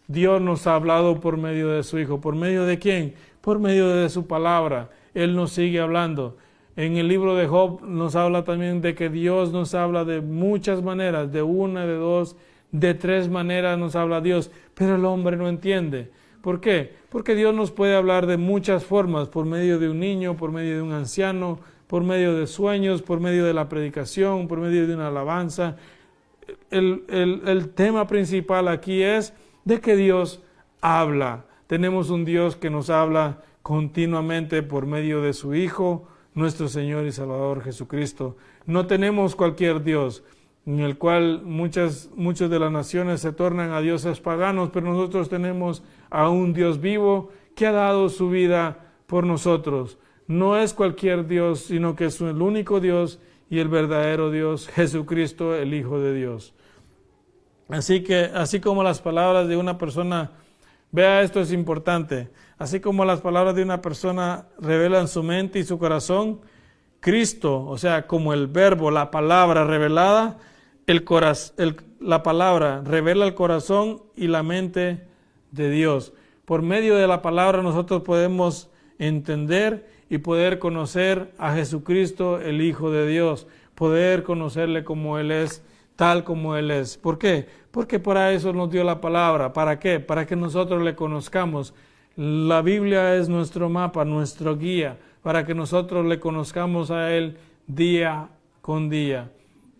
Dios nos ha hablado por medio de su Hijo. ¿Por medio de quién? Por medio de su palabra. Él nos sigue hablando. En el libro de Job nos habla también de que Dios nos habla de muchas maneras, de una, de dos, de tres maneras nos habla Dios, pero el hombre no entiende. ¿Por qué? Porque Dios nos puede hablar de muchas formas, por medio de un niño, por medio de un anciano, por medio de sueños, por medio de la predicación, por medio de una alabanza. El tema principal aquí es de que Dios habla. Tenemos un Dios que nos habla continuamente por medio de su Hijo, nuestro Señor y Salvador Jesucristo. No tenemos cualquier Dios, en el cual muchas de las naciones se tornan a dioses paganos, pero nosotros tenemos a un Dios vivo que ha dado su vida por nosotros. No es cualquier Dios, sino que es el único Dios y el verdadero Dios, Jesucristo, el Hijo de Dios. Así que, así como las palabras de una persona, vea, esto es importante, así como las palabras de una persona revelan su mente y su corazón, Cristo, o sea, como el verbo, la palabra revelada, la palabra revela el corazón y la mente de Dios. Por medio de la palabra nosotros podemos entender y poder conocer a Jesucristo, el Hijo de Dios, poder conocerle como Él es, tal como Él es. ¿Por qué? Porque para eso nos dio la palabra. ¿Para qué? Para que nosotros le conozcamos. La Biblia es nuestro mapa, nuestro guía, para que nosotros le conozcamos a Él día con día.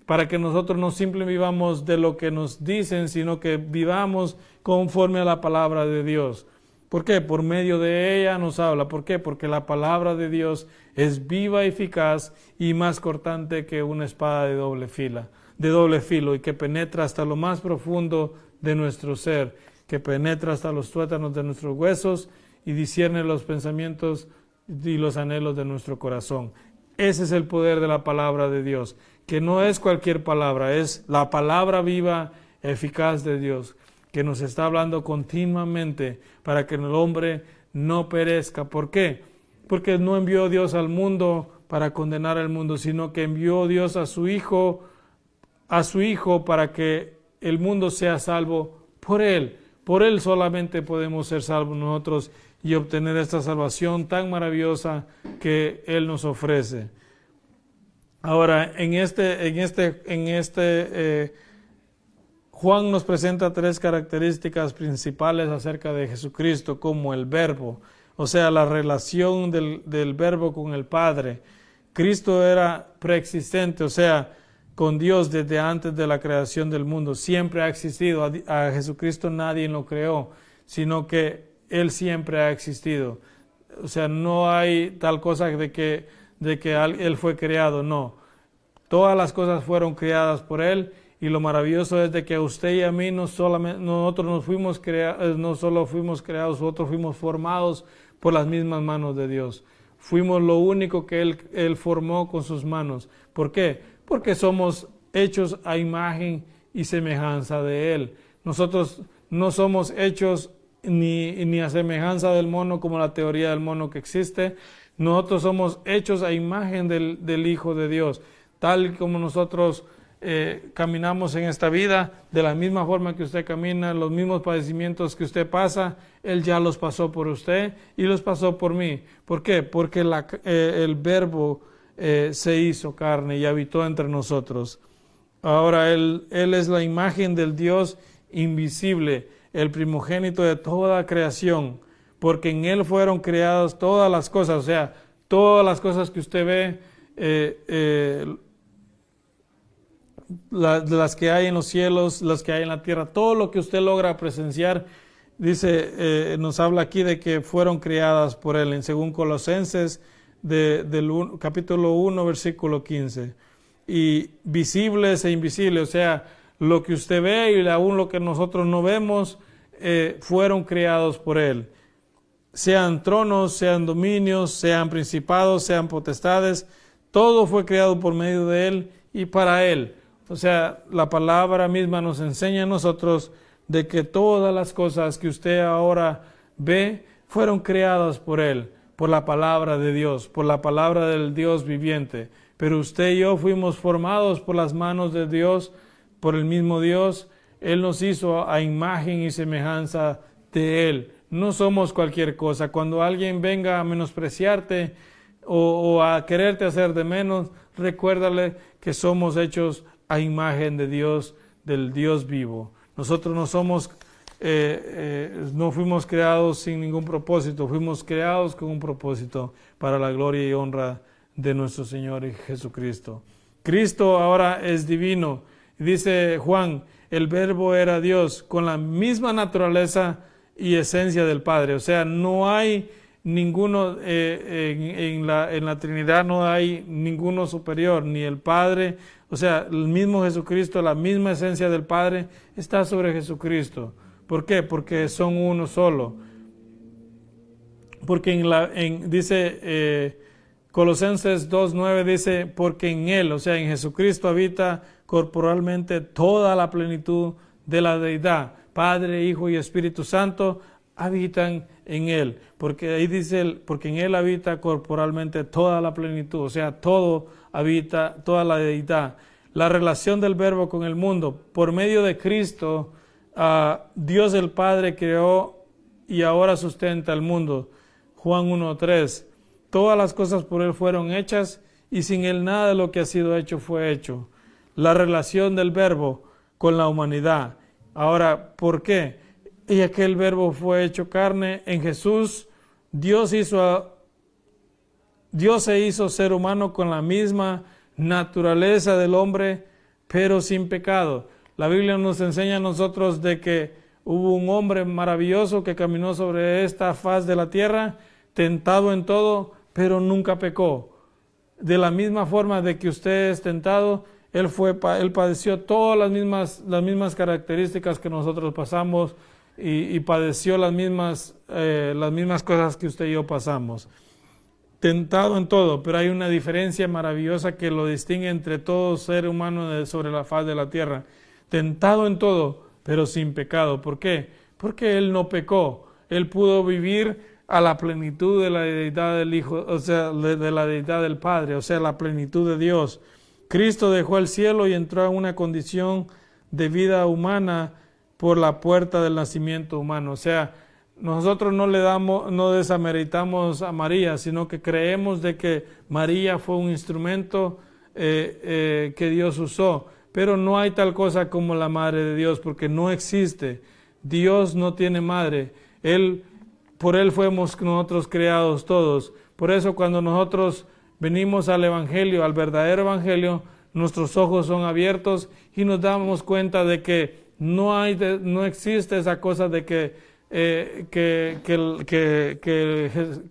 Para que nosotros no simplemente vivamos de lo que nos dicen, sino que vivamos conforme a la palabra de Dios. ¿Por qué? Por medio de ella nos habla. ¿Por qué? Porque la palabra de Dios es viva, eficaz y más cortante que una espada de doble filo y que penetra hasta lo más profundo de nuestro ser, que penetra hasta los tuétanos de nuestros huesos y discierne los pensamientos y los anhelos de nuestro corazón. Ese es el poder de la palabra de Dios, que no es cualquier palabra, es la palabra viva, eficaz de Dios, que nos está hablando continuamente para que el hombre no perezca. ¿Por qué? Porque no envió Dios al mundo para condenar al mundo, sino que envió Dios a su Hijo para que el mundo sea salvo por Él. Por Él solamente podemos ser salvos nosotros y obtener esta salvación tan maravillosa que Él nos ofrece. Ahora, Juan nos presenta tres características principales acerca de Jesucristo, como el verbo, o sea, la relación del verbo con el Padre. Cristo era preexistente, o sea, con Dios desde antes de la creación del mundo. Siempre ha existido. A Jesucristo nadie lo creó, sino que Él siempre ha existido. O sea, no hay tal cosa de que Él fue creado, no. Todas las cosas fueron creadas por Él, y lo maravilloso es de que a usted y a mí nosotros no solo fuimos creados, nosotros fuimos formados por las mismas manos de Dios. Fuimos lo único que Él formó con sus manos. ¿Por qué? Porque somos hechos a imagen y semejanza de Él. Nosotros no somos hechos ni a semejanza del mono, como la teoría del mono que existe. Nosotros somos hechos a imagen del Hijo de Dios. Tal como nosotros caminamos en esta vida, de la misma forma que usted camina, los mismos padecimientos que usted pasa, Él ya los pasó por usted y los pasó por mí. ¿Por qué? Porque el verbo se hizo carne y habitó entre nosotros. Ahora Él es la imagen del Dios invisible, el primogénito de toda creación, porque en Él fueron creadas todas las cosas, o sea, todas las cosas que usted ve, las que hay en los cielos, las que hay en la tierra, todo lo que usted logra presenciar, dice, nos habla aquí de que fueron creadas por Él, según Colosenses capítulo 1, versículo 15. Y visibles e invisibles, o sea, lo que usted ve y aún lo que nosotros no vemos, fueron creados por Él. Sean tronos, sean dominios, sean principados, sean potestades, todo fue creado por medio de Él y para Él. O sea, la palabra misma nos enseña a nosotros de que todas las cosas que usted ahora ve fueron creadas por Él, por la palabra de Dios, por la palabra del Dios viviente. Pero usted y yo fuimos formados por las manos de Dios, por el mismo Dios. Él nos hizo a imagen y semejanza de Él. No somos cualquier cosa. Cuando alguien venga a menospreciarte o a quererte hacer de menos, recuérdale que somos hechos a imagen de Dios, del Dios vivo. Nosotros no somos no fuimos creados sin ningún propósito, fuimos creados con un propósito para la gloria y honra de nuestro Señor Jesucristo. Cristo ahora es divino. Dice Juan, el Verbo era Dios con la misma naturaleza y esencia del Padre. O sea, no hay ninguno, en la Trinidad no hay ninguno superior, ni el Padre. O sea, el mismo Jesucristo, la misma esencia del Padre está sobre Jesucristo. ¿Por qué? Porque son uno solo. Porque dice Colosenses 2:9 dice, porque en Él, o sea, en Jesucristo habita corporalmente toda la plenitud de la deidad. Padre, Hijo y Espíritu Santo habitan en Él. Porque ahí dice, porque en Él habita corporalmente toda la plenitud, o sea, todo habita, toda la deidad. La relación del Verbo con el mundo, por medio de Cristo, Dios el Padre creó y ahora sustenta el mundo. Juan 1:3. Todas las cosas por Él fueron hechas y sin Él nada de lo que ha sido hecho fue hecho. La relación del Verbo con la humanidad. Ahora, ¿por qué? Y aquel Verbo fue hecho carne en Jesús. Dios se hizo ser humano con la misma naturaleza del hombre, pero sin pecado. La Biblia nos enseña a nosotros de que hubo un hombre maravilloso que caminó sobre esta faz de la tierra, tentado en todo, pero nunca pecó. De la misma forma de que usted es tentado, él padeció todas las mismas características que nosotros pasamos y padeció las mismas cosas que usted y yo pasamos. Tentado en todo, pero hay una diferencia maravillosa que lo distingue entre todo ser humano sobre la faz de la tierra. Tentado en todo, pero sin pecado. ¿Por qué? Porque Él no pecó. Él pudo vivir a la plenitud de la deidad del Hijo, o sea, de la deidad del Padre, o sea, la plenitud de Dios. Cristo dejó el cielo y entró a una condición de vida humana por la puerta del nacimiento humano. O sea, nosotros no desameritamos a María, sino que creemos de que María fue un instrumento que Dios usó. Pero no hay tal cosa como la Madre de Dios, porque no existe. Dios no tiene madre. Por Él fuimos nosotros creados todos. Por eso cuando nosotros venimos al Evangelio, al verdadero Evangelio, nuestros ojos son abiertos y nos damos cuenta de que no existe esa cosa de que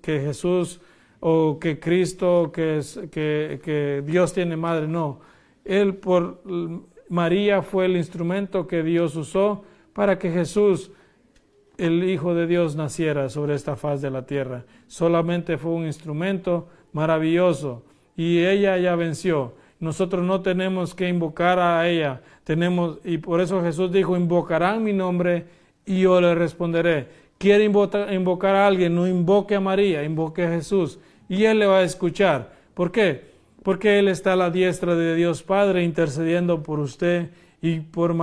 Jesús o que Cristo, que Dios tiene madre. No. María fue el instrumento que Dios usó para que Jesús, el Hijo de Dios, naciera sobre esta faz de la tierra. Solamente fue un instrumento maravilloso y ella ya venció. Nosotros no tenemos que invocar a ella, y por eso Jesús dijo, invocarán mi nombre y yo le responderé. Quiere invocar a alguien, no invoque a María, invoque a Jesús y Él le va a escuchar. ¿Por qué? Porque Él está a la diestra de Dios Padre intercediendo por usted y por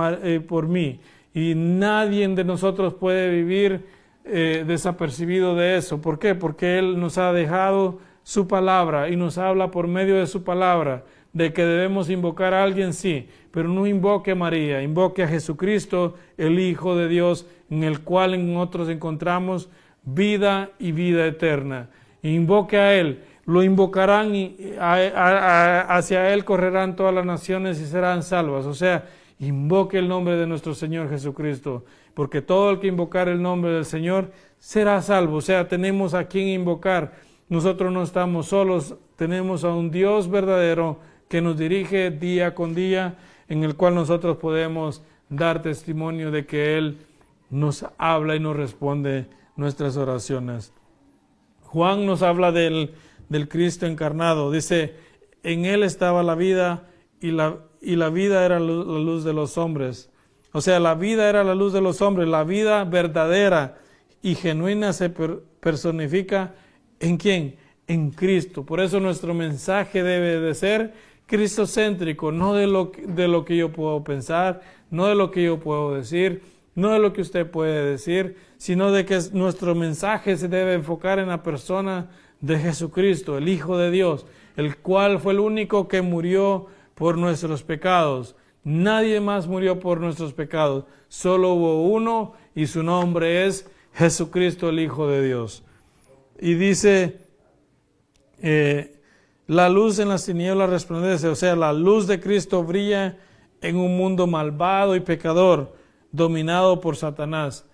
mí. Y nadie de nosotros puede vivir desapercibido de eso. ¿Por qué? Porque Él nos ha dejado su palabra y nos habla por medio de su palabra de que debemos invocar a alguien, sí, pero no invoque a María, invoque a Jesucristo, el Hijo de Dios, en el cual nosotros encontramos vida y vida eterna. Invoque a Él, lo invocarán y hacia Él correrán todas las naciones y serán salvas. O sea, invoque el nombre de nuestro Señor Jesucristo, porque todo el que invocar el nombre del Señor será salvo. O sea, tenemos a quien invocar. Nosotros no estamos solos, tenemos a un Dios verdadero que nos dirige día con día, en el cual nosotros podemos dar testimonio de que Él nos habla y nos responde nuestras oraciones. Juan nos habla del Cristo encarnado. Dice, en Él estaba la vida y la vida era la luz de los hombres. O sea, la vida era la luz de los hombres. La vida verdadera y genuina se personifica ¿en quién? En Cristo. Por eso nuestro mensaje debe de ser cristocéntrico, no de lo que yo puedo pensar, no de lo que yo puedo decir, no de lo que usted puede decir, sino de que nuestro mensaje se debe enfocar en la persona de Jesucristo, el Hijo de Dios, el cual fue el único que murió por nuestros pecados. Nadie más murió por nuestros pecados. Solo hubo uno y su nombre es Jesucristo, el Hijo de Dios. Y dice, la luz en las tinieblas resplandece, o sea, la luz de Cristo brilla en un mundo malvado y pecador, dominado por Satanás.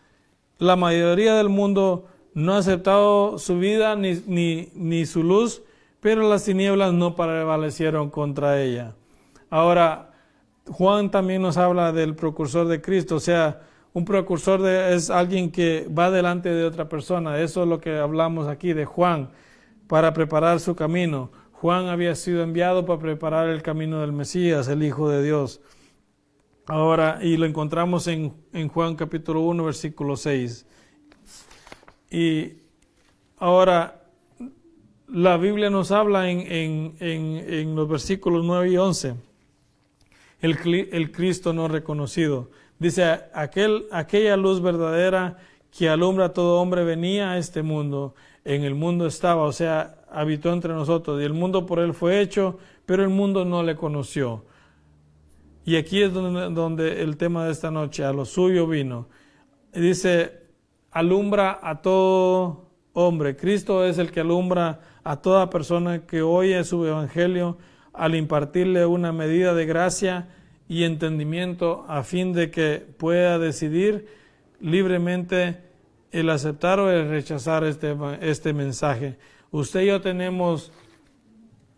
La mayoría del mundo no ha aceptado su vida ni su luz, pero las tinieblas no prevalecieron contra ella. Ahora, Juan también nos habla del precursor de Cristo, o sea, un precursor es alguien que va delante de otra persona. Eso es lo que hablamos aquí de Juan, para preparar su camino. Juan había sido enviado para preparar el camino del Mesías, el Hijo de Dios. Ahora, y lo encontramos en Juan capítulo 1, versículo 6. Y ahora, la Biblia nos habla en los versículos 9 y 11. El Cristo no reconocido. Dice, aquella luz verdadera que alumbra a todo hombre venía a este mundo. En el mundo estaba, o sea, habitó entre nosotros. Y el mundo por él fue hecho, pero el mundo no le conoció. Y aquí es donde el tema de esta noche, a lo suyo vino. Dice, alumbra a todo hombre. Cristo es el que alumbra a toda persona que oye su evangelio al impartirle una medida de gracia y entendimiento a fin de que pueda decidir libremente el aceptar o el rechazar este mensaje. Usted y yo tenemos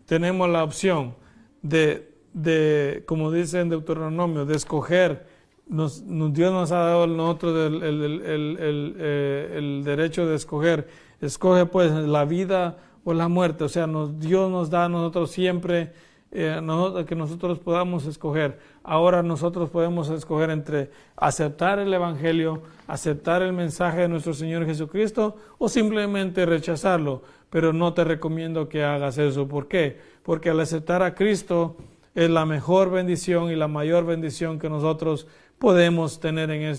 la opción de, como dice en Deuteronomio, de escoger. Dios nos ha dado a nosotros el derecho de escoger. Escoge pues la vida o la muerte. O sea, Dios nos da a nosotros siempre que nosotros podamos escoger. Ahora nosotros podemos escoger entre aceptar el Evangelio, aceptar el mensaje de nuestro Señor Jesucristo o simplemente rechazarlo. Pero no te recomiendo que hagas eso. ¿Por qué? Porque al aceptar a Cristo es la mejor bendición y la mayor bendición que nosotros podemos tener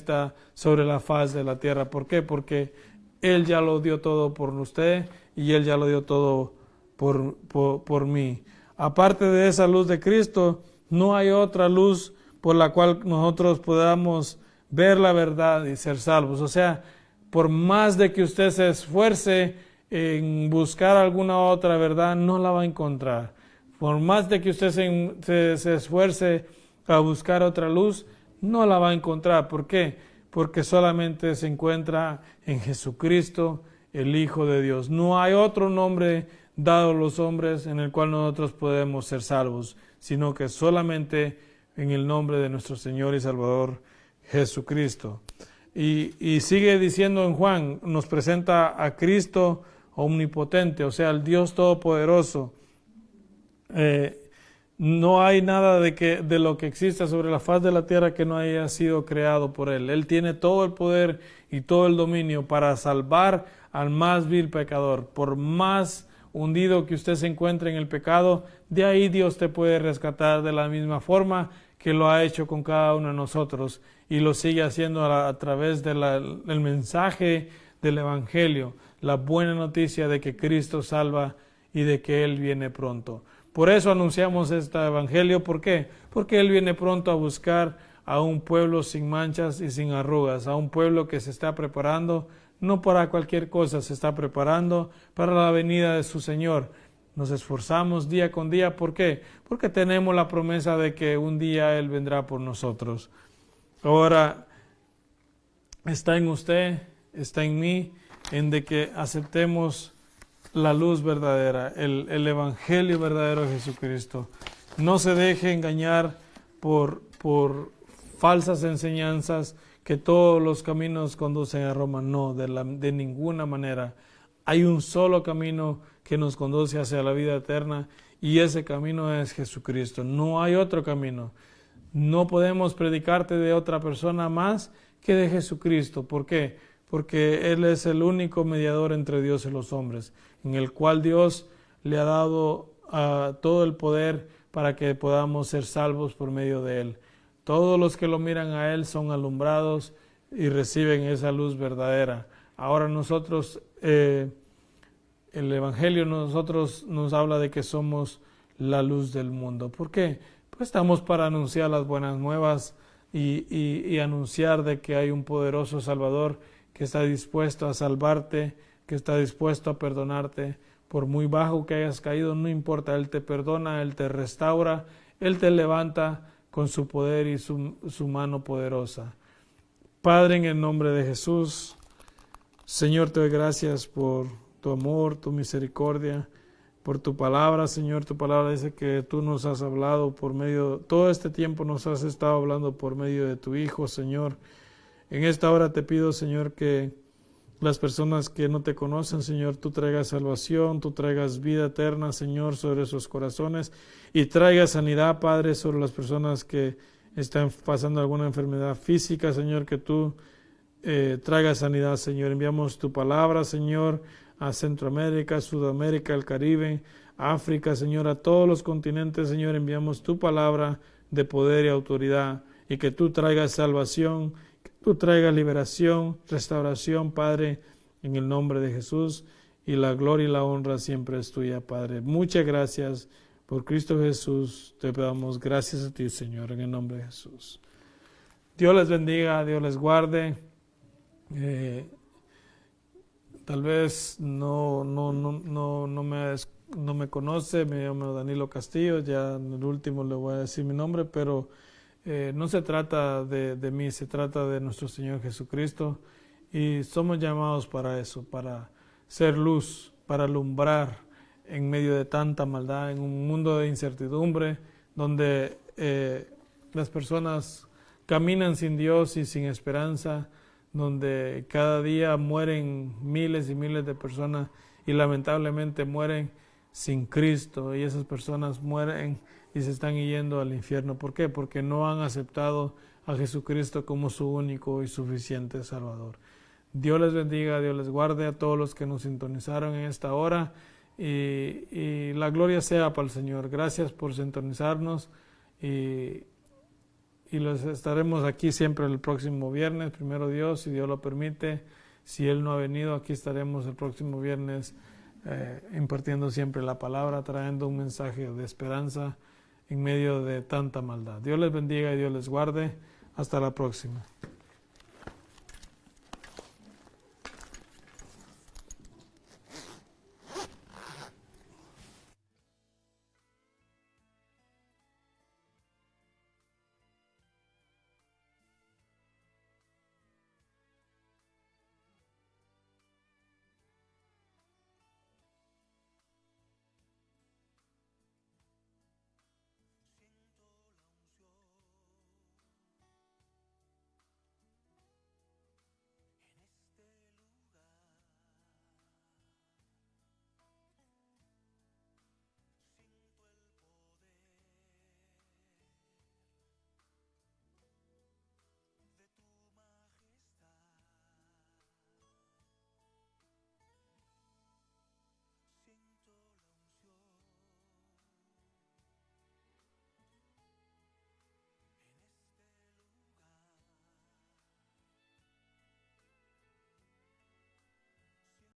sobre la faz de la tierra. ¿Por qué? Porque Él ya lo dio todo por usted y Él ya lo dio todo por mí. Aparte de esa luz de Cristo, no hay otra luz por la cual nosotros podamos ver la verdad y ser salvos. O sea, por más de que usted se esfuerce en buscar alguna otra verdad, no la va a encontrar. Por más de que usted se esfuerce a buscar otra luz, no la va a encontrar. ¿Por qué? Porque solamente se encuentra en Jesucristo, el Hijo de Dios. No hay otro nombre dado a los hombres en el cual nosotros podemos ser salvos, sino que solamente en el nombre de nuestro Señor y Salvador Jesucristo. Y sigue diciendo en Juan, nos presenta a Cristo omnipotente, o sea, el Dios Todopoderoso. No hay nada de lo que exista sobre la faz de la tierra que no haya sido creado por Él. Él tiene todo el poder y todo el dominio para salvar al más vil pecador. Por más hundido que usted se encuentre en el pecado, de ahí Dios te puede rescatar de la misma forma que lo ha hecho con cada uno de nosotros y lo sigue haciendo a través del mensaje del Evangelio, la buena noticia de que Cristo salva y de que Él viene pronto. Por eso anunciamos este Evangelio. ¿Por qué? Porque Él viene pronto a buscar a un pueblo sin manchas y sin arrugas, a un pueblo que se está preparando, no para cualquier cosa, se está preparando para la venida de su Señor. Nos esforzamos día con día. ¿Por qué? Porque tenemos la promesa de que un día Él vendrá por nosotros. Ahora, está en usted, está en mí, en de que aceptemos la luz verdadera, el Evangelio verdadero de Jesucristo. No se deje engañar por falsas enseñanzas que todos los caminos conducen a Roma. No, de ninguna manera. Hay un solo camino que nos conduce hacia la vida eterna y ese camino es Jesucristo. No hay otro camino. No podemos predicarte de otra persona más que de Jesucristo. ¿Por qué? Porque Él es el único mediador entre Dios y los hombres, en el cual Dios le ha dado todo el poder para que podamos ser salvos por medio de Él. Todos los que lo miran a Él son alumbrados y reciben esa luz verdadera. Ahora nosotros, el Evangelio nos habla de que somos la luz del mundo. ¿Por qué? pues estamos para anunciar las buenas nuevas y anunciar de que hay un poderoso Salvador que está dispuesto a salvarte, que está dispuesto a perdonarte. Por muy bajo que hayas caído, no importa, Él te perdona, Él te restaura, Él te levanta con su poder y su mano poderosa. Padre, en el nombre de Jesús, Señor, te doy gracias por tu amor, tu misericordia, por tu palabra, Señor. Tu palabra dice que tú nos has hablado por medio, todo este tiempo nos has estado hablando por medio de tu Hijo, Señor. En esta hora te pido, Señor, que las personas que no te conocen, Señor, tú traigas salvación, tú traigas vida eterna, Señor, sobre sus corazones y traigas sanidad, Padre, sobre las personas que están pasando alguna enfermedad física, Señor, que tú traigas sanidad, Señor. Enviamos tu palabra, Señor, a Centroamérica, Sudamérica, el Caribe, África, Señor, a todos los continentes, Señor, enviamos tu palabra de poder y autoridad y que tú traigas salvación, tú traigas liberación, restauración, Padre, en el nombre de Jesús, y la gloria y la honra siempre es tuya, Padre. Muchas gracias por Cristo Jesús. Te damos gracias a ti, Señor, en el nombre de Jesús. Dios les bendiga, Dios les guarde. Tal vez no me conoce, me llamo Danilo Castillo, ya en el último le voy a decir mi nombre, pero no se trata de mí, se trata de nuestro Señor Jesucristo y somos llamados para eso, para ser luz, para alumbrar en medio de tanta maldad, en un mundo de incertidumbre, donde las personas caminan sin Dios y sin esperanza, donde cada día mueren miles y miles de personas y lamentablemente mueren sin Cristo, y esas personas mueren y se están yendo al infierno. ¿Por qué? Porque no han aceptado a Jesucristo como su único y suficiente Salvador. Dios les bendiga, Dios les guarde a todos los que nos sintonizaron en esta hora y la gloria sea para el Señor. Gracias por sintonizarnos y los estaremos aquí siempre el próximo viernes, primero Dios, si Dios lo permite. Si Él no ha venido, aquí estaremos el próximo viernes impartiendo siempre la palabra, trayendo un mensaje de esperanza en medio de tanta maldad. Dios les bendiga y Dios les guarde. Hasta la próxima.